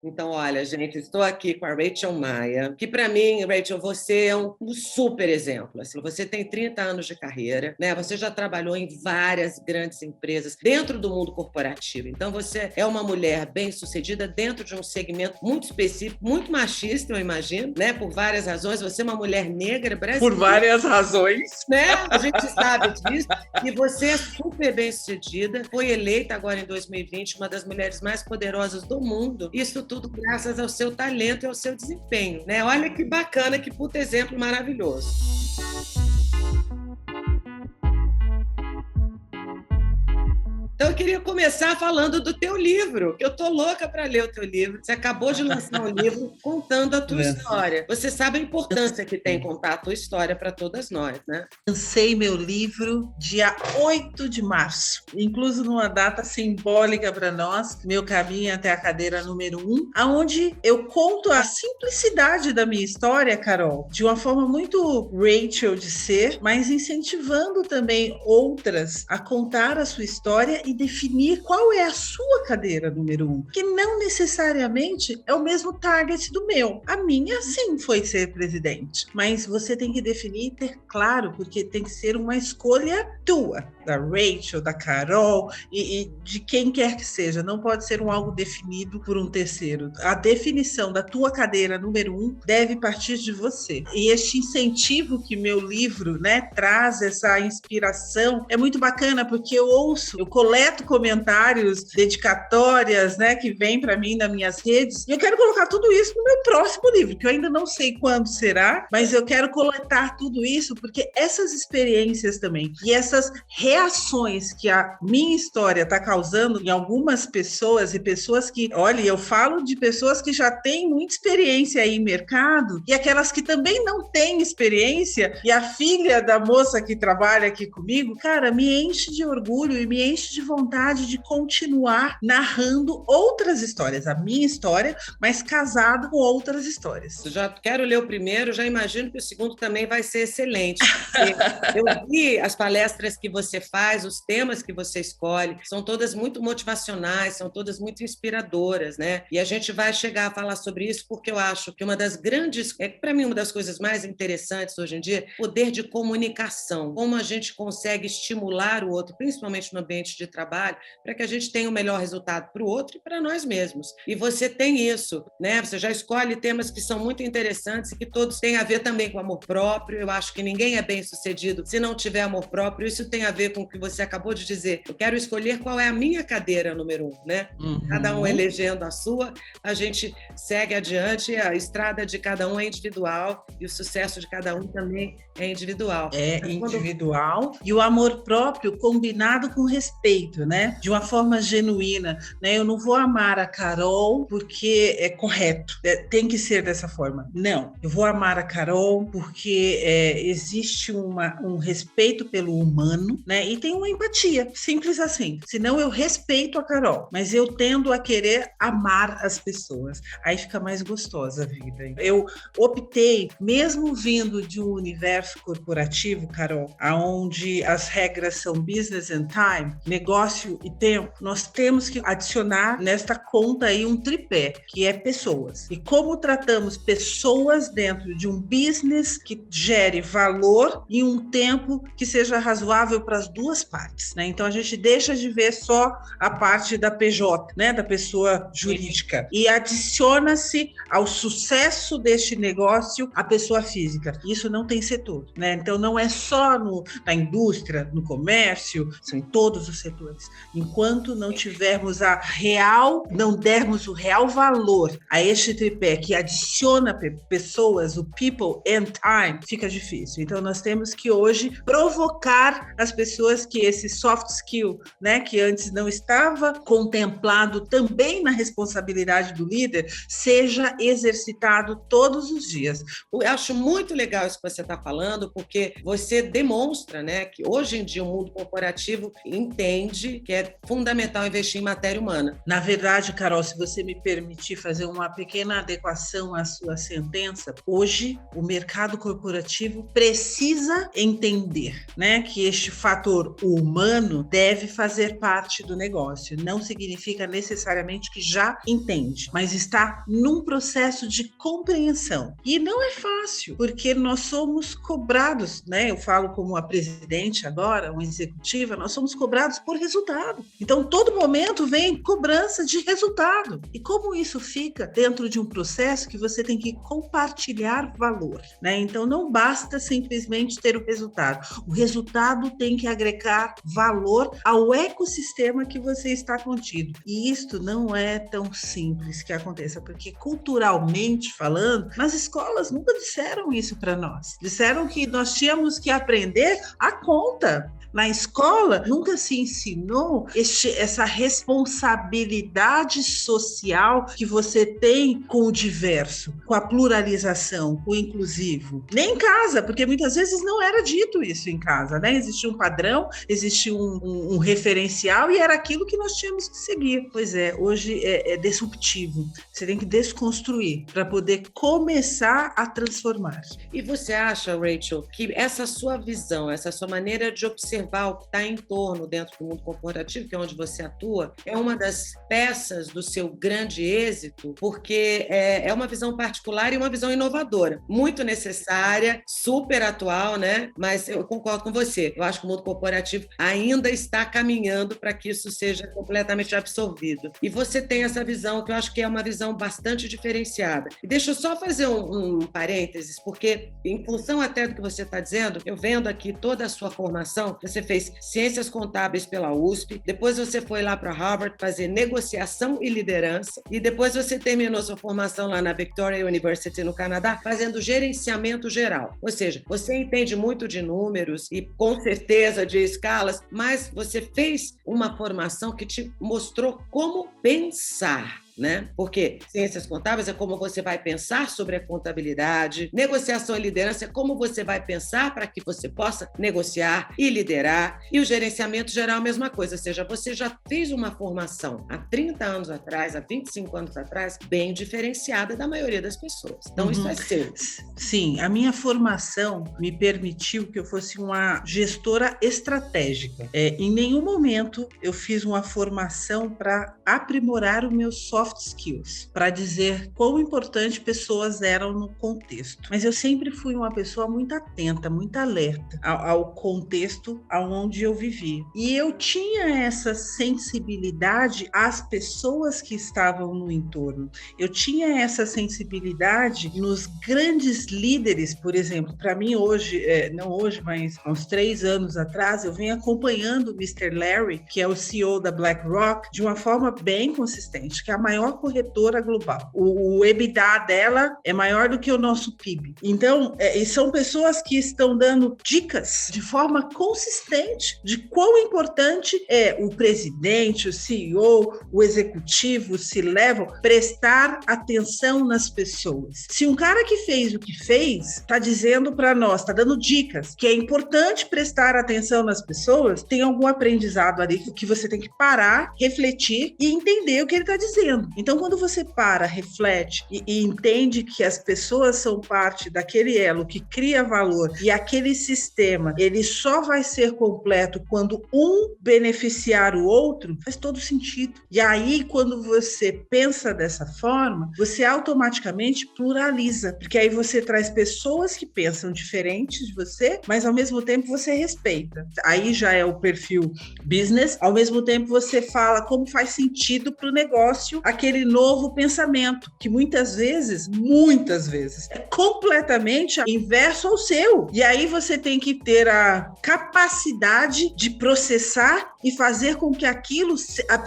Então, olha, gente, estou aqui com a Rachel Maia, que para mim, Rachel, você é um super exemplo. Assim, você tem 30 anos de carreira, né? Você já trabalhou em várias grandes empresas dentro do mundo corporativo. Então, você é uma mulher bem-sucedida dentro de um segmento muito específico, muito machista, eu imagino, né? Por várias razões. Você é uma mulher negra brasileira. Por várias razões. Né? A gente sabe disso. E você é super bem-sucedida, foi eleita agora em 2020 uma das mulheres mais poderosas do mundo. Isso tudo graças ao seu talento e ao seu desempenho, né? Olha que bacana, que puta exemplo maravilhoso. Então, eu queria começar falando do teu livro, que eu tô louca para ler o teu livro. Você acabou de lançar um livro contando a tua história. Você sabe a importância que tem contar a tua história para todas nós, né? Lancei meu livro dia 8 de março, incluso numa data simbólica para nós, meu caminho até a cadeira número 1, onde eu conto a simplicidade da minha história, Carol, de uma forma muito Rachel de ser, mas incentivando também outras a contar a sua história e definir qual é a sua cadeira número 1, que não necessariamente é o mesmo target do meu. A minha, sim, foi ser presidente, mas você tem que definir e ter claro, porque tem que ser uma escolha tua, da Rachel, da Carol e de quem quer que seja. Não pode ser algo definido por um terceiro. A definição da tua cadeira número 1 deve partir de você. E este incentivo que meu livro, né, traz, essa inspiração, é muito bacana, porque eu coleto comentários, dedicatórias, né, que vêm para mim nas minhas redes, e eu quero colocar tudo isso no meu próximo livro, que eu ainda não sei quando será, mas eu quero coletar tudo isso, porque essas experiências também, e essas reações que a minha história está causando em algumas pessoas, e pessoas que, olha, eu falo de pessoas que já têm muita experiência aí em mercado, e aquelas que também não têm experiência, e a filha da moça que trabalha aqui comigo, cara, me enche de orgulho e me enche de vontade de continuar narrando outras histórias, a minha história, mas casado com outras histórias. Eu já quero ler o primeiro, já imagino que o segundo também vai ser excelente. Eu vi as palestras que você faz, os temas que você escolhe, são todas muito motivacionais, são todas muito inspiradoras, né? E a gente vai chegar a falar sobre isso porque eu acho que uma das grandes, para mim, uma das coisas mais interessantes hoje em dia, poder de comunicação, como a gente consegue estimular o outro, principalmente no ambiente de trabalho, para que a gente tenha o melhor resultado para o outro e para nós mesmos. E você tem isso, né? Você já escolhe temas que são muito interessantes e que todos têm a ver também com amor próprio. Eu acho que ninguém é bem-sucedido se não tiver amor próprio. Isso tem a ver com o que você acabou de dizer. Eu quero escolher qual é a minha cadeira número 1, né? Cada um elegendo a sua, a gente segue adiante, a estrada de cada um é individual e o sucesso de cada um também é individual. É individual e o amor próprio combinado com respeito, né? De uma forma genuína, né? Eu não vou amar a Carol porque é correto, tem que ser dessa forma. Não, eu vou amar a Carol porque existe um respeito pelo humano, né? E tem uma empatia, simples assim. Senão eu respeito a Carol, mas eu tendo a querer amar as pessoas. Aí fica mais gostosa a vida. Eu optei, mesmo vindo de um universo corporativo, Carol, onde as regras são business and time, negócio e tempo, nós temos que adicionar nesta conta aí um tripé, que é pessoas. E como tratamos pessoas dentro de um business que gere valor e um tempo que seja razoável para as duas partes, né? Então a gente deixa de ver só a parte da PJ, né, da pessoa jurídica, e adiciona-se ao sucesso deste negócio a pessoa física. Isso não tem setor, né? Então não é só na indústria, no comércio, são em todos os setores. Enquanto não tivermos não dermos o real valor a este tripé que adiciona pessoas, o people and time, fica difícil. Então nós temos que hoje provocar as pessoas que esse soft skill, né, que antes não estava contemplado também na responsabilidade do líder, seja exercitado todos os dias. Eu acho muito legal isso que você está falando, porque você demonstra, né, que hoje em dia o mundo corporativo entende que é fundamental investir em matéria humana. Na verdade, Carol, se você me permitir fazer uma pequena adequação à sua sentença, hoje o mercado corporativo precisa entender, né, que este fator fator humano deve fazer parte do negócio. Não significa necessariamente que já entende, mas está num processo de compreensão. E não é fácil, porque nós somos cobrados, né? Eu falo como a presidente agora, uma executiva, nós somos cobrados por resultado. Então, todo momento vem cobrança de resultado. E como isso fica dentro de um processo que você tem que compartilhar valor, né? Então, não basta simplesmente ter o resultado. O resultado tem que agregar valor ao ecossistema que você está contido. E isto não é tão simples que aconteça, porque culturalmente falando, nas escolas nunca disseram isso para nós. Disseram que nós tínhamos que aprender a conta. Na escola, nunca se ensinou essa responsabilidade social que você tem com o diverso, com a pluralização, com o inclusivo. Nem em casa, porque muitas vezes não era dito isso em casa, né? Existia um padrão, existia um referencial e era aquilo que nós tínhamos que seguir. Pois é, hoje é disruptivo. Você tem que desconstruir para poder começar a transformar. E você acha, Rachel, que essa sua visão, essa sua maneira de observar o que está em torno dentro do mundo corporativo, que é onde você atua, é uma das peças do seu grande êxito, porque é uma visão particular e uma visão inovadora, muito necessária, super atual, né? Mas eu concordo com você. Eu acho que o mundo corporativo ainda está caminhando para que isso seja completamente absorvido. E você tem essa visão, que eu acho que é uma visão bastante diferenciada. E deixa eu só fazer um parênteses, porque em função até do que você está dizendo, eu vendo aqui toda a sua formação, você fez Ciências Contábeis pela USP, depois você foi lá para Harvard fazer Negociação e Liderança, e depois você terminou sua formação lá na Victoria University, no Canadá, fazendo Gerenciamento Geral. Ou seja, você entende muito de números e com certeza de escalas, mas você fez uma formação que te mostrou como pensar, né? Porque ciências contábeis é como você vai pensar sobre a contabilidade, negociação e liderança é como você vai pensar para que você possa negociar e liderar, e o gerenciamento geral é a mesma coisa, ou seja, você já fez uma formação há 30 anos atrás, há 25 anos atrás, bem diferenciada da maioria das pessoas. Então, isso é seu. Sim, a minha formação me permitiu que eu fosse uma gestora estratégica. Em nenhum momento eu fiz uma formação para aprimorar o meu soft skills, para dizer quão importante pessoas eram no contexto. Mas eu sempre fui uma pessoa muito atenta, muito alerta ao contexto onde eu vivi. E eu tinha essa sensibilidade às pessoas que estavam no entorno. Eu tinha essa sensibilidade nos grandes líderes, por exemplo. Para mim hoje, não hoje, mas há uns 3 anos atrás, eu venho acompanhando o Mr. Larry, que é o CEO da BlackRock, de uma forma bem consistente, que é a maior corretora global. O EBITDA dela é maior do que o nosso PIB. Então, e são pessoas que estão dando dicas de forma consistente de quão importante é o presidente, o CEO, o executivo, o C-level, prestar atenção nas pessoas. Se um cara que fez o que fez está dizendo para nós, está dando dicas que é importante prestar atenção nas pessoas, tem algum aprendizado ali que você tem que parar, refletir e entender o que ele está dizendo. Então, quando você para, reflete e entende que as pessoas são parte daquele elo que cria valor e aquele sistema, ele só vai ser completo quando um beneficiar o outro, faz todo sentido. E aí, quando você pensa dessa forma, você automaticamente pluraliza, porque aí você traz pessoas que pensam diferentes de você, mas ao mesmo tempo você respeita. Aí já é o perfil business, ao mesmo tempo você fala como faz sentido para o negócio aquele novo pensamento, que muitas vezes, é completamente inverso ao seu. E aí você tem que ter a capacidade de processar e fazer com que aquilo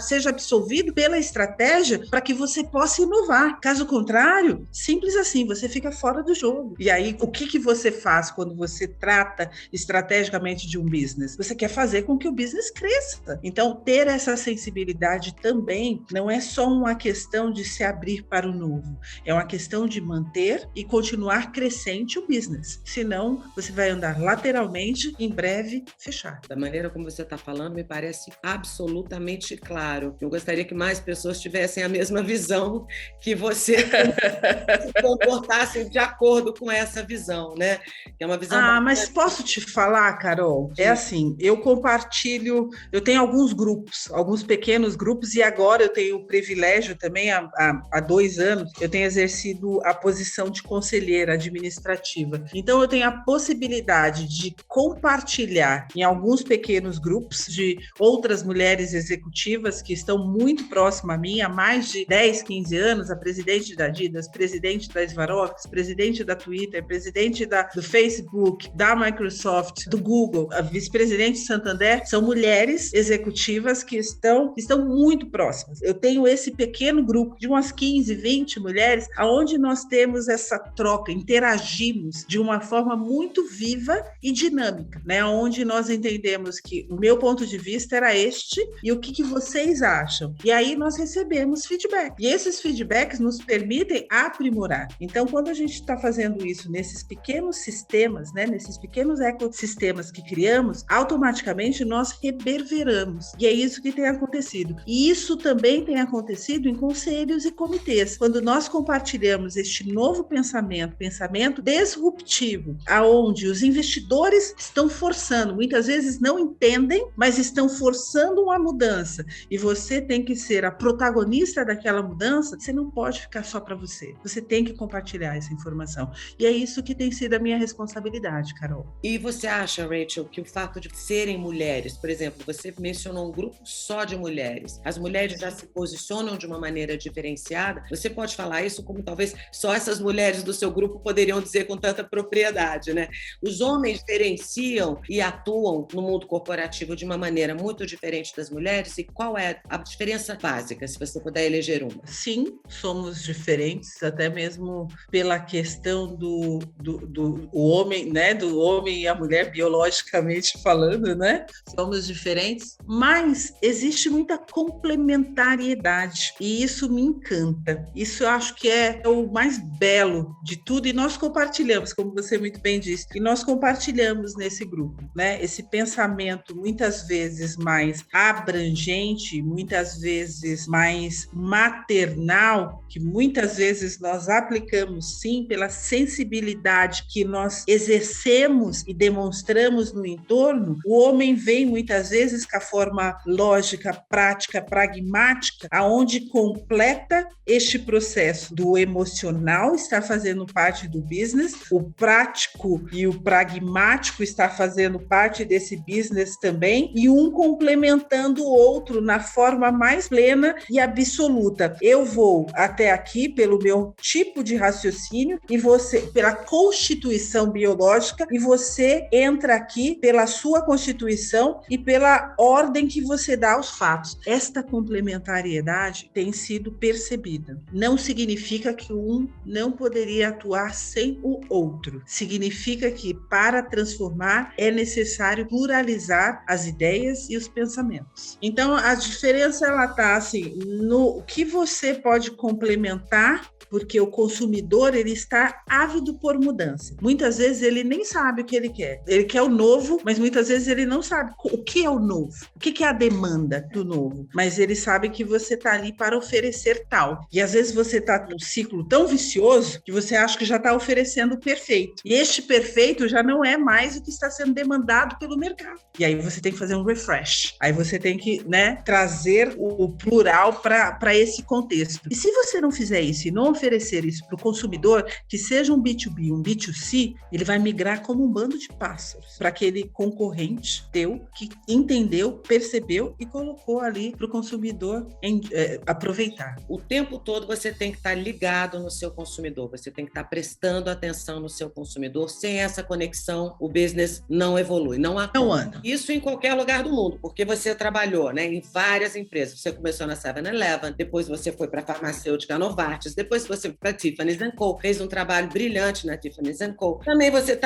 seja absorvido pela estratégia para que você possa inovar. Caso contrário, simples assim, você fica fora do jogo. E aí, o que você faz quando você trata estrategicamente de um business? Você quer fazer com que o business cresça. Então, ter essa sensibilidade também não é só um uma questão de se abrir para o novo, é uma questão de manter e continuar crescente o business, senão você vai andar lateralmente, em breve fechar. Da maneira como você está falando, me parece absolutamente claro. Eu gostaria que mais pessoas tivessem a mesma visão que você, se comportassem de acordo com essa visão, né? Que é uma visão mas posso te falar, Carol? É assim, eu compartilho, eu tenho alguns grupos, alguns pequenos grupos, e agora eu tenho o privilégio também, há 2 anos, eu tenho exercido a posição de conselheira administrativa. Então, eu tenho a possibilidade de compartilhar em alguns pequenos grupos de outras mulheres executivas que estão muito próximas a mim, há mais de 10, 15 anos, a presidente da Adidas, presidente da Swarovski, presidente da Twitter, presidente do Facebook, da Microsoft, do Google, a vice-presidente de Santander, são mulheres executivas que estão muito próximas. Eu tenho esse pequeno grupo de umas 15, 20 mulheres, onde nós temos essa troca, interagimos de uma forma muito viva e dinâmica, né? Onde nós entendemos que o meu ponto de vista era este e o que vocês acham. E aí nós recebemos feedback. E esses feedbacks nos permitem aprimorar. Então, quando a gente está fazendo isso nesses pequenos sistemas, né? Nesses pequenos ecossistemas que criamos, automaticamente nós reverberamos. E é isso que tem acontecido. E isso também tem acontecido em conselhos e comitês. Quando nós compartilhamos este novo pensamento disruptivo, aonde os investidores estão forçando, muitas vezes não entendem, mas estão forçando uma mudança, e você tem que ser a protagonista daquela mudança, você não pode ficar só para você. Você tem que compartilhar essa informação. E é isso que tem sido a minha responsabilidade, Carol. E você acha, Rachel, que o fato de serem mulheres, por exemplo, você mencionou um grupo só de mulheres, as mulheres já se posicionam de uma maneira diferenciada? Você pode falar isso como talvez só essas mulheres do seu grupo poderiam dizer com tanta propriedade, né? Os homens diferenciam e atuam no mundo corporativo de uma maneira muito diferente das mulheres, e qual é a diferença básica, se você puder eleger uma? Sim, somos diferentes, até mesmo pela questão do homem, né? Do homem e a mulher, biologicamente falando, né? Somos diferentes, mas existe muita complementariedade, e isso me encanta. Isso eu acho que é o mais belo de tudo, e nós compartilhamos, como você muito bem disse, e nós compartilhamos nesse grupo, né? Esse pensamento muitas vezes mais abrangente, muitas vezes mais maternal, que muitas vezes nós aplicamos sim pela sensibilidade que nós exercemos e demonstramos no entorno. O homem vem muitas vezes com a forma lógica, prática, pragmática, aonde completa este processo do emocional, está fazendo parte do business, o prático e o pragmático está fazendo parte desse business também, e um complementando o outro na forma mais plena e absoluta. Eu vou até aqui pelo meu tipo de raciocínio, e você pela constituição biológica, e você entra aqui pela sua constituição e pela ordem que você dá aos fatos. Esta complementariedade tem sido percebida. Não significa que um não poderia atuar sem o outro. Significa que para transformar é necessário pluralizar as ideias e os pensamentos. Então, a diferença ela está assim, no que você pode complementar, porque o consumidor ele está ávido por mudança. Muitas vezes ele nem sabe o que ele quer. Ele quer o novo, mas muitas vezes ele não sabe o que é o novo, o que é a demanda do novo. Mas ele sabe que você está ali para oferecer tal. E às vezes você está num ciclo tão vicioso que você acha que já está oferecendo o perfeito. E este perfeito já não é mais o que está sendo demandado pelo mercado. E aí você tem que fazer um refresh. Aí você tem que, né, trazer o plural para esse contexto. E se você não fizer isso e não oferecer isso para o consumidor, que seja um B2B, um B2C, ele vai migrar como um bando de pássaros para aquele concorrente teu que entendeu, percebeu e colocou ali para o consumidor aproveitar. O tempo todo você tem que estar ligado no seu consumidor, você tem que estar prestando atenção no seu consumidor. Sem essa conexão, o business não evolui, não anda. Isso em qualquer lugar do mundo, porque você trabalhou, né, em várias empresas. Você começou na 7-Eleven, depois você foi para a farmacêutica Novartis, depois você para Tiffany's & Co, fez um trabalho brilhante na Tiffany's & Co. Também você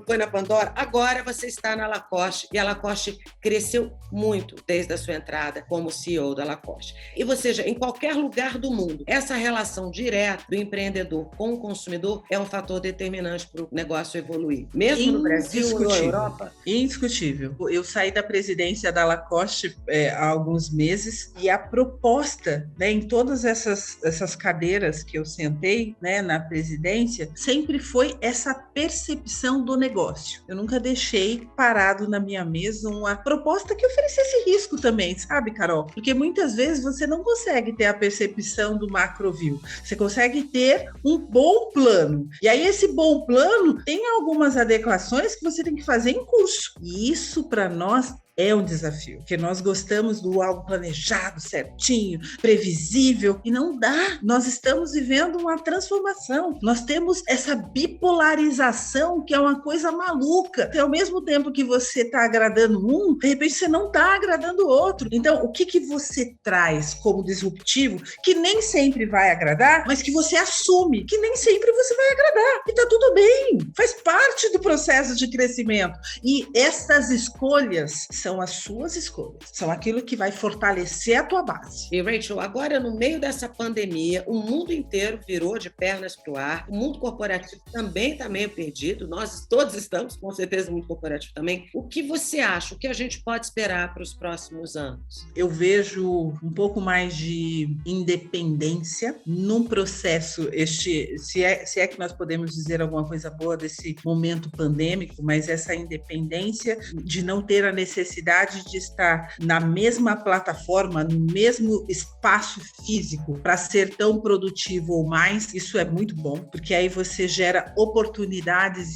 foi na Pandora, agora você está na Lacoste, e a Lacoste cresceu muito desde a sua entrada como CEO da Lacoste. E você, em qualquer lugar do mundo, essa relação direta do empreendedor com o consumidor é um fator determinante para o negócio evoluir. Mesmo no Brasil ou na Europa? Indiscutível. Eu saí da presidência da Lacoste há alguns meses, e a proposta, né, em todas essas cadeiras que eu sentei, né, na presidência, sempre foi essa percepção do negócio. Eu nunca deixei parado na minha mesa uma proposta que oferecesse risco também, sabe, Carol? Porque muitas vezes você não consegue ter a percepção do macroview. Você consegue ter um bom plano. E aí esse bom plano tem algumas adequações que você tem que fazer em curso. E isso, para nós, é um desafio, porque nós gostamos do algo planejado, certinho, previsível, e não dá. Nós estamos vivendo uma transformação. Nós temos essa bipolarização que é uma coisa maluca. Então, ao mesmo tempo que você está agradando um, de repente você não está agradando o outro. Então, o que você traz como disruptivo, que nem sempre vai agradar, mas que você assume, que nem sempre você vai agradar. E está tudo bem, faz parte do processo de crescimento. E essas escolhas são as suas escolhas, são aquilo que vai fortalecer a tua base. E Rachel, agora no meio dessa pandemia, o mundo inteiro virou de pernas para o ar, o mundo corporativo também está meio perdido, nós todos estamos, com certeza, muito corporativo também. O que você acha, o que a gente pode esperar para os próximos anos? Eu vejo um pouco mais de independência num processo, se é que nós podemos dizer alguma coisa boa desse momento pandêmico, mas essa independência de não ter a necessidade de estar na mesma plataforma, no mesmo espaço físico para ser tão produtivo ou mais, isso é muito bom, porque aí você gera oportunidades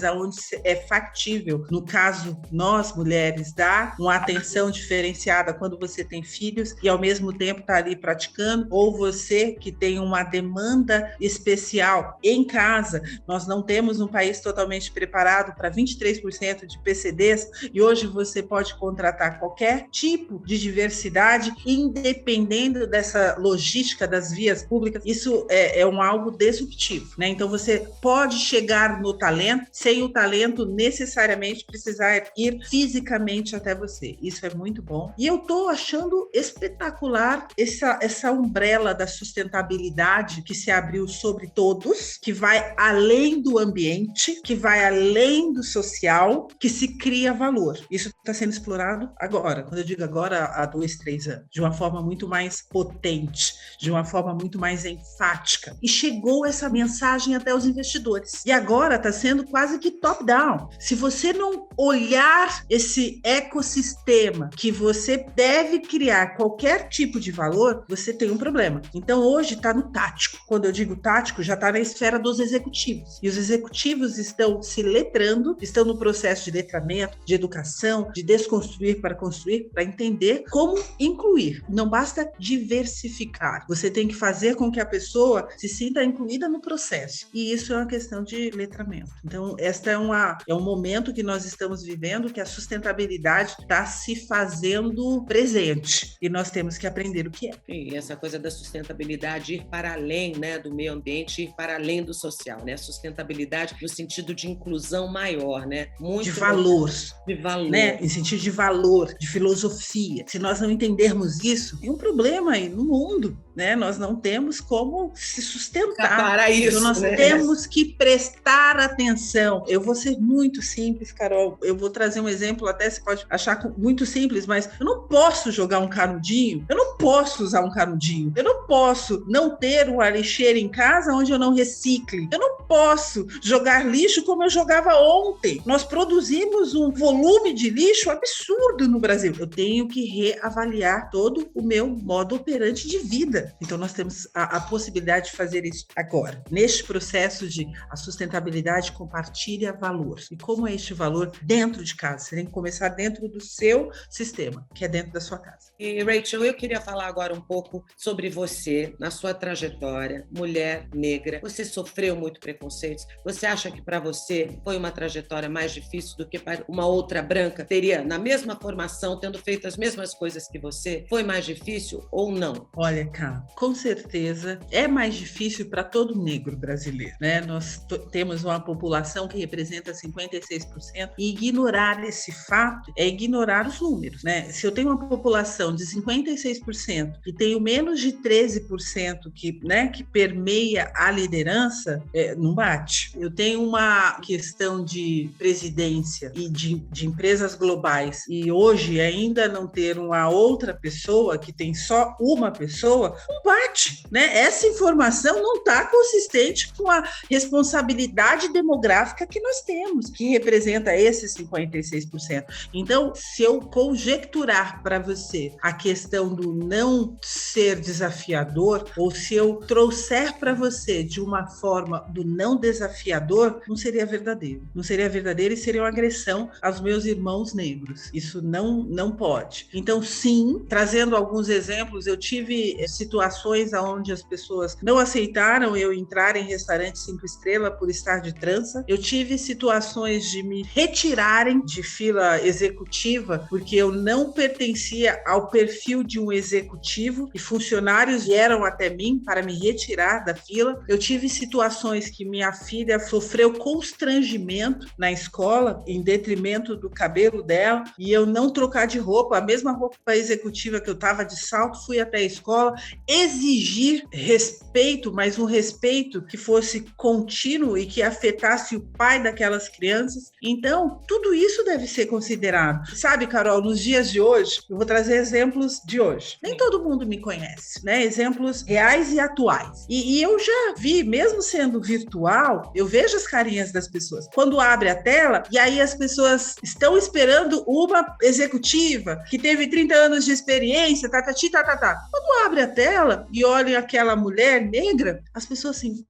aonde é factível. No caso, nós, mulheres, dar uma atenção diferenciada quando você tem filhos e ao mesmo tempo está ali praticando, ou você que tem uma demanda especial em casa. Nós não temos um país totalmente preparado para 23% de PCDs, e hoje você pode contratar qualquer tipo de diversidade, independendo dessa logística das vias públicas. Isso é algo disruptivo, né? Então você pode chegar no talento sem o talento necessariamente precisar ir fisicamente até você. Isso é muito bom. E eu estou achando espetacular essa umbrella da sustentabilidade que se abriu sobre todos, que vai além do ambiente, que vai além do social, que se cria valor. Isso está sendo explorado agora. Quando eu digo agora, há 2, 3 anos, de uma forma muito mais potente, de uma forma muito mais enfática. E chegou essa mensagem até os investidores. E agora está sendo quase que top-down. Se você não olhar esse ecossistema que você deve criar qualquer tipo de valor, você tem um problema. Então, hoje está no tático. Quando eu digo tático, já está na esfera dos executivos. E os executivos estão se letrando, estão no processo de letramento, de educação, de desconstruir para construir, para entender como incluir. Não basta diversificar. Você tem que fazer com que a pessoa se sinta incluída no processo. E isso é uma questão de letramento. Então, esta é um momento que nós estamos vivendo, que a sustentabilidade está se fazendo presente. E nós temos que aprender o que é. E essa coisa da sustentabilidade ir para além, né, do meio ambiente, ir para além do social, né? Sustentabilidade no sentido de inclusão maior, né? Muito de valor. De valor. Né? Em sentido de valor, de filosofia. Se nós não entendermos isso, tem um problema aí no mundo, né? Nós não temos como se sustentar. Para isso, então nós temos que prestar atenção. Eu vou ser muito simples, Carol. Eu vou trazer um exemplo, até você pode achar muito simples, mas eu não posso jogar um canudinho, eu não posso usar um canudinho, eu não posso não ter uma lixeira em casa onde eu não recicle, eu não posso jogar lixo como eu jogava ontem. Nós produzimos um volume de lixo absurdo no Brasil. Eu tenho que reavaliar todo o meu modo operante de vida. Então, nós temos a possibilidade de fazer isso agora. Neste processo de a sustentabilidade compartilha valor. E como é este valor dentro de casa? Você tem que começar dentro do seu sistema, que é dentro da sua casa. E, Rachel, eu queria falar agora um pouco sobre você, na sua trajetória, mulher negra. Você sofreu muito preconceitos? Você acha que para você foi uma trajetória mais difícil do que para uma outra branca? Teria teria, na mesma formação, tendo feito as mesmas coisas que você, foi mais difícil ou não? Olha, cá, com certeza é mais difícil para todo negro brasileiro, né? Nós temos uma população que representa 56% e ignorar esse fato é ignorar os números, né? Se eu tenho uma população de 56% e tenho menos de 13% que permeia a liderança, não bate. Eu tenho uma questão de presidência e de empresas globais e hoje ainda não ter uma outra pessoa que tem só uma pessoa, não bate, né? Essa informação não está consistente com a responsabilidade demográfica que nós temos, que representa esses 56%. Então, se eu conjecturar para você a questão do não ser desafiador, ou se eu trouxer para você de uma forma do não desafiador, não seria verdadeiro. Não seria verdadeiro e seria uma agressão aos meus irmãos negros. Isso não pode. Então, sim, trazendo alguns exemplos, eu tive situações onde as pessoas não aceitaram eu entrar em restaurante 5 estrelas por estar de trança. Eu tive situações de me retirarem de fila executiva porque eu não pertencia ao perfil de um executivo e funcionários vieram até mim para me retirar da fila. Eu tive situações que minha filha sofreu constrangimento na escola em detrimento do cabelo dela e eu não trocar de roupa, a mesma roupa executiva que eu estava de salto, fui até a escola exigir respeito, mas um respeito que fosse contínuo e que afetasse o pai daquelas crianças. Então, tudo isso deve ser considerado. Sabe, Carol, nos dias de hoje, eu vou trazer exemplos de hoje. Nem todo mundo me conhece, né? Exemplos reais e atuais. E eu já vi, mesmo sendo virtual, eu vejo as carinhas das pessoas. Quando abre a tela, e aí as pessoas estão esperando uma executiva que teve 30 anos de experiência, tá. Quando abre a tela e olha aquela mulher negra, as pessoas assim,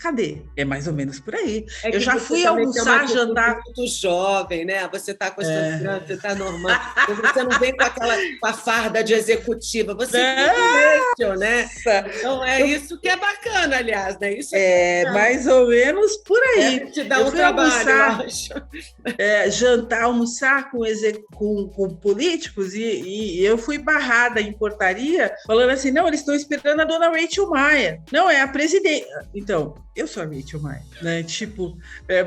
cadê? É mais ou menos por aí. Eu já fui almoçar, jantar. Muito jovem, né? Você está com as suas crianças, você está normal. Você não vem com a farda de executiva. Você é né? Então isso que é bacana, aliás, né? Isso mais ou menos por aí. Te dá um trabalho, eu acho. Almoçar com políticos e eu fui barrada em portaria falando assim, não, eles estão esperando a dona Rachel Maia. Não, é a presidente. Então, eu sou a Rachel Maia, né? Tipo,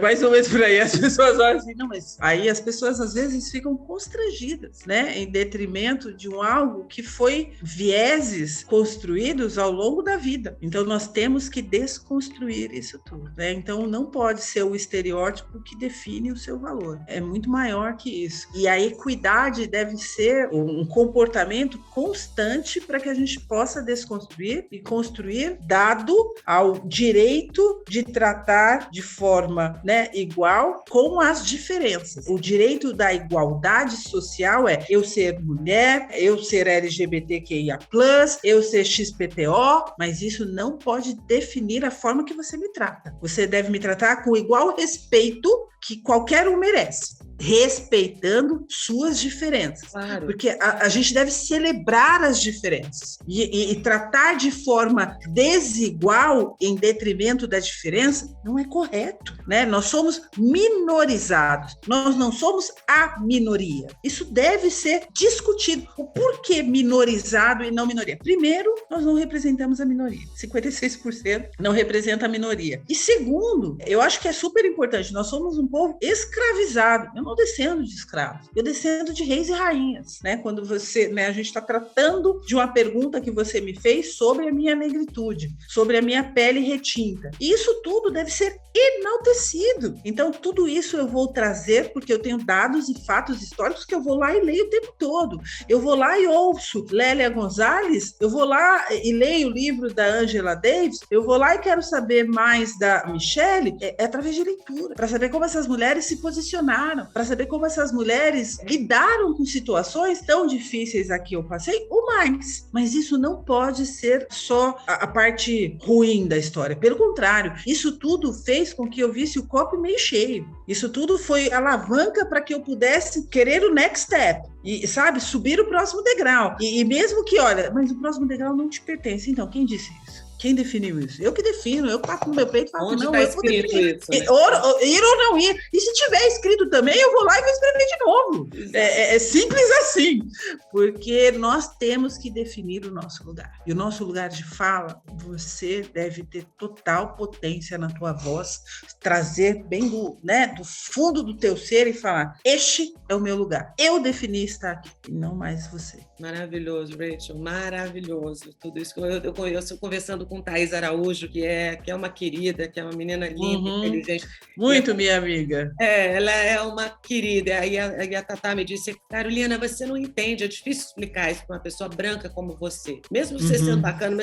mais ou menos por aí. As pessoas olham assim, não, mas aí as pessoas às vezes ficam constrangidas, né? Em detrimento de algo que foi vieses construídos ao longo da vida. Então, nós temos que desconstruir isso tudo, né? Então, não pode ser o estereótipo que define o seu valor. É muito maior que isso. E a equidade deve ser um comportamento constante para que a gente possa desconstruir e construir dado ao direito de tratar de forma, né, igual com as diferenças. O direito da igualdade social é eu ser mulher, eu ser LGBTQIA+, eu ser XPTO, mas isso não pode definir a forma que você me trata. Você deve me tratar com igual respeito que qualquer um merece, respeitando suas diferenças. Claro. Porque a gente deve celebrar as diferenças e tratar de forma desigual em detrimento da diferença não é correto, né? Nós somos minorizados, nós não somos a minoria. Isso deve ser discutido. O porquê minorizado e não minoria? Primeiro, nós não representamos a minoria. 56% não representa a minoria. E segundo, eu acho que é super importante, nós somos um povo escravizado. Eu não descendo de escravos, eu descendo de reis e rainhas, né? Quando você, né, a gente está tratando de uma pergunta que você me fez sobre a minha negritude, sobre a minha pele retinta. E isso tudo deve ser enaltecido. Então, tudo isso eu vou trazer porque eu tenho dados e fatos históricos que eu vou lá e leio o tempo todo. Eu vou lá e ouço Lélia Gonzalez, eu vou lá e leio o livro da Angela Davis, eu vou lá e quero saber mais da Michelle, através de leitura, para saber como essas mulheres se posicionaram, para saber como essas mulheres lidaram com situações tão difíceis a que eu passei, ou mais. Mas isso não pode ser só a parte ruim da história. Pelo contrário, isso tudo fez com que eu visse o copo meio cheio. Isso tudo foi alavanca para que eu pudesse querer o next step. E, sabe, subir o próximo degrau. E mesmo que, olha, mas o próximo degrau não te pertence. Então, quem disse isso? Quem definiu isso? Eu que defino, eu bato no meu peito e falo, Onde não, está eu vou escrito definir. isso, né? Ir ou não ir. E se tiver escrito também, eu vou lá e vou escrever de novo. É simples assim, porque nós temos que definir o nosso lugar. E o nosso lugar de fala, você deve ter total potência na tua voz, trazer bem do fundo do teu ser e falar, este é o meu lugar. Eu defini estar aqui, e não mais você. Maravilhoso, Rachel, maravilhoso. Tudo isso que eu conheço conversando com Thaís Araújo, que é uma querida, que é uma menina linda, inteligente. Muito minha amiga. Ela é uma querida. Aí a Tatá me disse, Carolina, você não entende, é difícil explicar isso para uma pessoa branca como você. Mesmo você sendo bacana,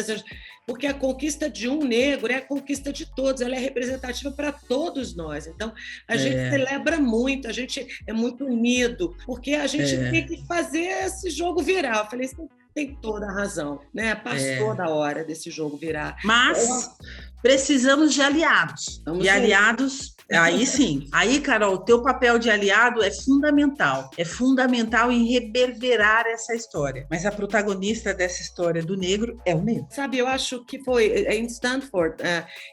porque a conquista de um negro é a conquista de todos, ela é representativa para todos nós. Então, a gente celebra muito, a gente é muito unido, porque a gente tem que fazer esse jogo virar. Eu falei, você tem toda a razão, né? Passou da hora desse jogo virar. Mas precisamos de aliados. Aliados, aí sim. Aí, Carol, o teu papel de aliado é fundamental. É fundamental em reverberar essa história. Mas a protagonista dessa história do negro é o negro. Sabe, eu acho que foi em Stanford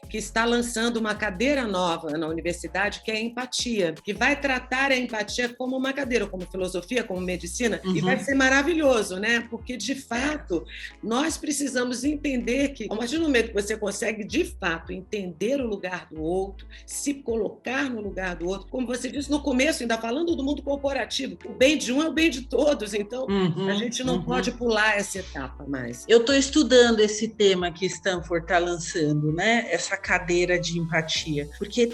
que está lançando uma cadeira nova na universidade, que é a empatia, que vai tratar a empatia como uma cadeira, como filosofia, como medicina, e vai ser maravilhoso, né? Porque, de fato, nós precisamos entender que, a partir do momento que você consegue, de fato, entender o lugar do outro, se colocar no lugar do outro, como você disse no começo, ainda falando do mundo corporativo, o bem de um é o bem de todos, então a gente não pode pular essa etapa mais. Eu estou estudando esse tema que Stanford está lançando, né? Essa cadeira de empatia, porque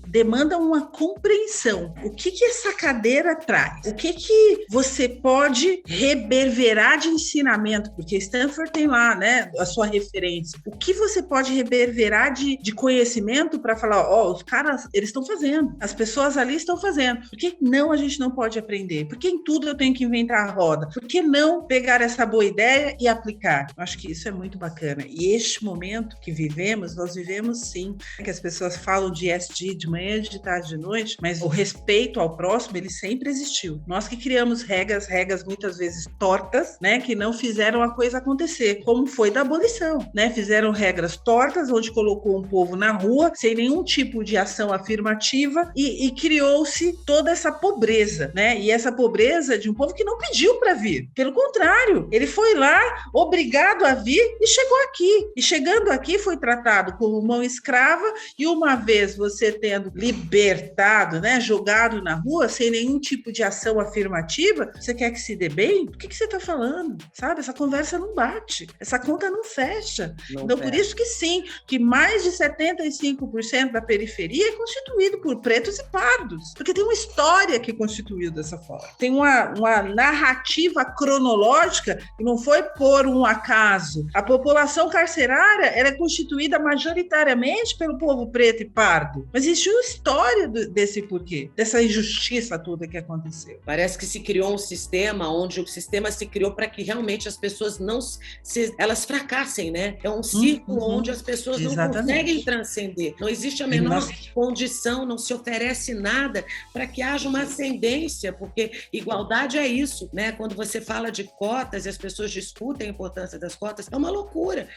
demanda uma compreensão. O que essa cadeira traz? O que você pode reverberar de ensinamento? Porque Stanford tem lá, né, a sua referência. O que você pode reverberar de conhecimento para falar, os caras, eles estão fazendo, as pessoas ali estão fazendo. Por que não a gente não pode aprender? Por que em tudo eu tenho que inventar a roda? Por que não pegar essa boa ideia e aplicar? Eu acho que isso é muito bacana. E este momento que vivemos, nós vivemos sim, que as pessoas falam de ESG de manhã, de tarde, de noite, mas o respeito ao próximo, ele sempre existiu. Nós que criamos regras muitas vezes tortas, né, que não fizeram a coisa acontecer, como foi da abolição, né? Fizeram regras tortas, onde colocou um povo na rua, sem nenhum tipo de ação afirmativa, e criou-se toda essa pobreza, né? E essa pobreza de um povo que não pediu para vir. Pelo contrário, ele foi lá, obrigado a vir, e chegou aqui. E chegando aqui, foi tratado como mão escrava, e uma vez você tendo libertado, né, jogado na rua, sem nenhum tipo de ação afirmativa, você quer que se dê bem? O que você está falando? Sabe? Essa conversa não bate, essa conta não fecha. Então, por isso que sim, que mais de 75% da periferia é constituído por pretos e pardos, porque tem uma história que constituiu dessa forma. Tem uma narrativa cronológica que não foi por um acaso. A população carcerária ela é constituída majoritariamente pelo povo preto e pardo, mas existe uma história desse porquê, dessa injustiça toda que aconteceu. Parece que se criou um sistema onde o sistema se criou para que realmente as pessoas elas fracassem, né? É um círculo onde as pessoas não conseguem transcender. Não existe a menor condição, não se oferece nada para que haja uma ascendência, porque igualdade é isso, né? Quando você fala de cotas e as pessoas discutem a importância das cotas, é uma loucura.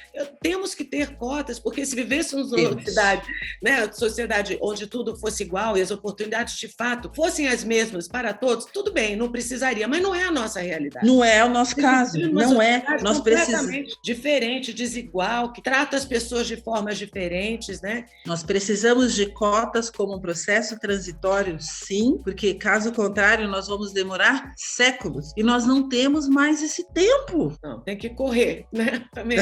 Temos que ter cotas, porque se vivêssemos numa sociedade onde tudo fosse igual e as oportunidades de fato fossem as mesmas para todos, tudo bem, não precisaria, mas não é a nossa realidade. Não é o nosso caso, não é. Nós completamente diferente, desigual, que trata as pessoas de formas diferentes, né? Nós precisamos de cotas como um processo transitório, sim, porque caso contrário nós vamos demorar séculos e nós não temos mais esse tempo. Não, tem que correr, né? Também.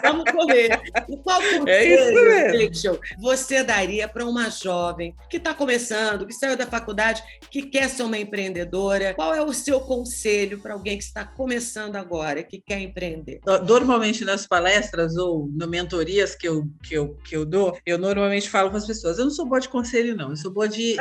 Vamos correr. E qual conselho você daria para uma jovem que está começando, que saiu da faculdade, que quer ser uma empreendedora? Qual é o seu conselho para alguém que está começando agora, que quer empreender? Normalmente nas palestras ou nas mentorias que eu dou, eu normalmente falo para as pessoas, eu não sou boa de conselho não, eu sou boa de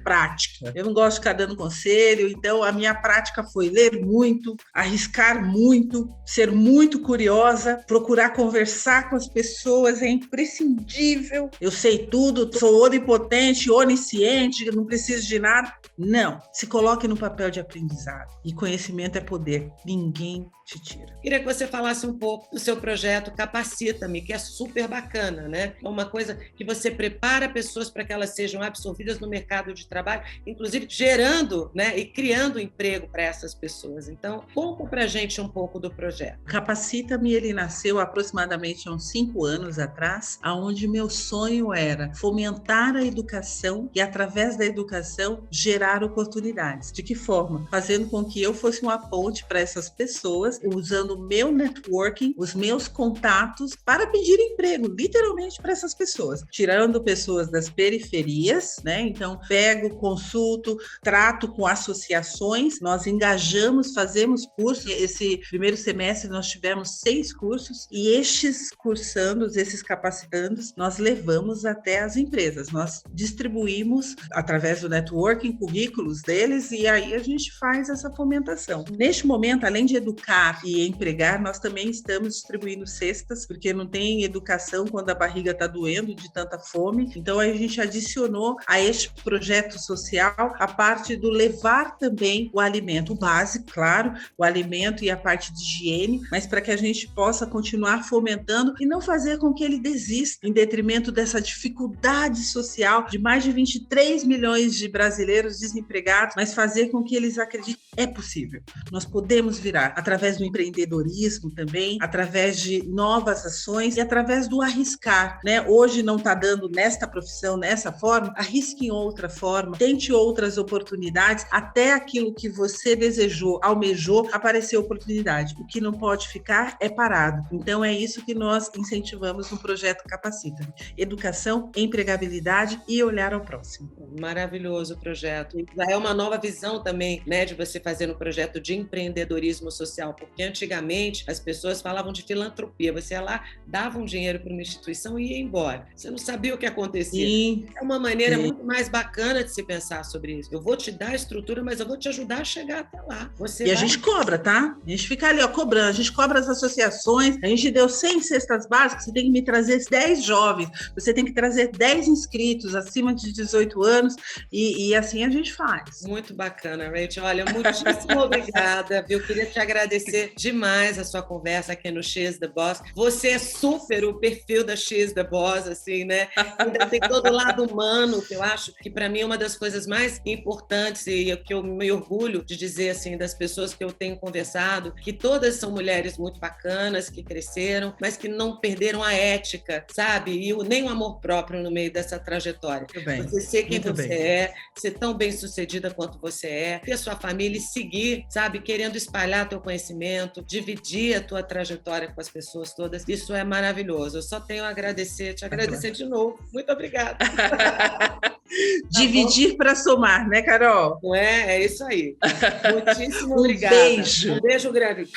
prática. Eu não gosto de ficar dando conselho, então a minha prática foi ler muito, arriscar muito, ser muito curiosa, procurar conversar com as pessoas, é imprescindível. Eu sei tudo, sou onipotente, onisciente, não preciso de nada. Não, se coloque no papel de aprendizado. E conhecimento é poder. Ninguém te tira. Queria que você falasse um pouco do seu projeto Capacita-me, que é super bacana, né? É uma coisa que você prepara pessoas para que elas sejam absorvidas no mercado de trabalho, inclusive gerando, né, e criando emprego para essas pessoas. Então, conta para a gente um pouco do projeto. Capacita-me, ele nasceu aproximadamente há uns 5 anos atrás, onde meu sonho era fomentar a educação e, através da educação, gerar oportunidades. De que forma? Fazendo com que eu fosse uma ponte para essas pessoas, usando o meu networking, os meus contatos, para pedir emprego, literalmente para essas pessoas. Tirando pessoas das periferias, né? Então, pego, consulto, trato com associações, nós engajamos, fazemos cursos. Esse primeiro semestre nós tivemos 6 cursos e estes cursandos, esses capacitandos, nós levamos até as empresas. Nós distribuímos, através do networking, currículos deles e aí a gente faz essa fomentação. Neste momento, além de educar e empregar, nós também estamos distribuindo cestas, porque não tem educação quando a barriga está doendo de tanta fome. Então, a gente adicionou a este projeto social a parte do levar também o alimento básico, claro, o alimento e a parte de higiene, mas para que a gente possa continuar fomentando e não fazer com que ele desista em detrimento dessa dificuldade social de mais de 23 milhões de brasileiros desempregados, mas fazer com que eles acreditem que é possível. Nós podemos virar através do empreendedorismo também, através de novas ações e através do arriscar, né? Hoje não está dando nesta profissão, nessa forma, arrisque em outra forma, tente outras oportunidades, até aquilo que você desejou, almejou, aparecer oportunidade. O que não pode ficar é parado. Então é isso que nós incentivamos no projeto Capacita. Educação, empregabilidade e olhar ao próximo. Maravilhoso o projeto. É uma nova visão também, né, de você fazer um projeto de empreendedorismo social, porque antigamente as pessoas falavam de filantropia. Você ia lá, dava um dinheiro para uma instituição e ia embora. Você não sabia o que acontecia. Sim, é uma maneira muito mais bacana de se pensar sobre isso. Eu vou te dar a estrutura, mas eu vou te ajudar a chegar até lá. Você a gente cobra, tá? A gente fica ali, ó, cobrando. A gente cobra as associações. A gente deu 100 cestas básicas, você tem que me trazer 10 jovens. Você tem que trazer 10 inscritos acima de 18 anos e assim a gente faz. Muito bacana, Rachel. Olha, muitíssimo obrigada, viu? Queria te agradecer demais a sua conversa aqui no She's the Boss. Você é super o perfil da She's the Boss, assim, né? Ainda tem todo o lado humano, que eu acho que para mim é uma das coisas mais importantes e que eu me orgulho de dizer, assim, das pessoas que eu tenho conversado, que todas são mulheres muito bacanas, que cresceram, mas que não perderam a ética, sabe? E nem o amor próprio no meio dessa trajetória. Você ser quem você é, ser tão bem-sucedida quanto você é, ter sua família e seguir, sabe? Querendo espalhar teu conhecimento, dividir a tua trajetória com as pessoas todas. Isso é maravilhoso. Eu só tenho a agradecer, te agradecer de novo. Muito obrigada. Dividir para somar, né, Carol? Não é? É isso aí. Muitíssimo Um obrigada. beijo. Um beijo grande.